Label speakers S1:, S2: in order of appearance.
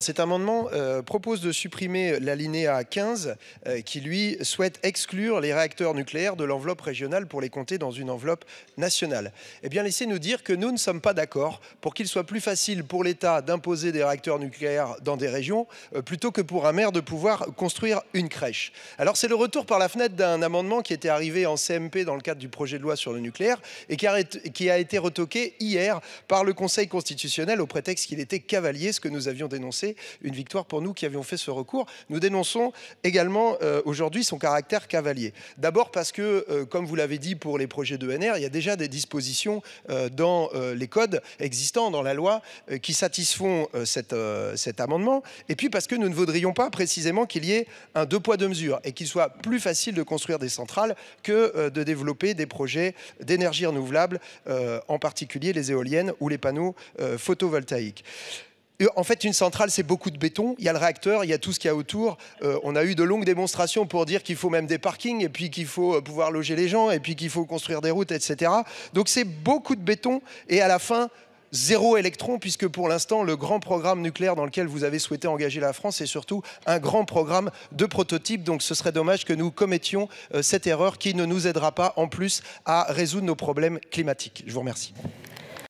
S1: Cet amendement propose de supprimer l'alinéa 15 qui, lui, souhaite exclure les réacteurs nucléaires de l'enveloppe régionale pour les compter dans une enveloppe nationale. Eh bien, laissez-nous dire que nous ne sommes pas d'accord pour qu'il soit plus facile pour l'État d'imposer des réacteurs nucléaires dans des régions plutôt que pour un maire de pouvoir construire une crèche. Alors, c'est le retour par la fenêtre d'un amendement qui était arrivé en CMP dans le cadre du projet de loi sur le nucléaire et qui a été retoqué hier par le Conseil constitutionnel au prétexte qu'il était cavalier, ce que nous avions dénoncé. Une victoire pour nous qui avions fait ce recours. Nous dénonçons également aujourd'hui son caractère cavalier. D'abord parce que, comme vous l'avez dit pour les projets d'ENR, il y a déjà des dispositions dans les codes existants, dans la loi, qui satisfont cet amendement. Et puis parce que nous ne voudrions pas précisément qu'il y ait un deux poids deux mesures et qu'il soit plus facile de construire des centrales que de développer des projets d'énergie renouvelable, en particulier les éoliennes ou les panneaux photovoltaïques. En fait, une centrale, c'est beaucoup de béton. Il y a le réacteur, il y a tout ce qu'il y a autour. On a eu de longues démonstrations pour dire qu'il faut même des parkings, et puis qu'il faut pouvoir loger les gens, et puis qu'il faut construire des routes, etc. Donc c'est beaucoup de béton, et à la fin, zéro électron, puisque pour l'instant, le grand programme nucléaire dans lequel vous avez souhaité engager la France est surtout un grand programme de prototype. Donc ce serait dommage que nous commettions cette erreur qui ne nous aidera pas en plus à résoudre nos problèmes climatiques. Je vous remercie.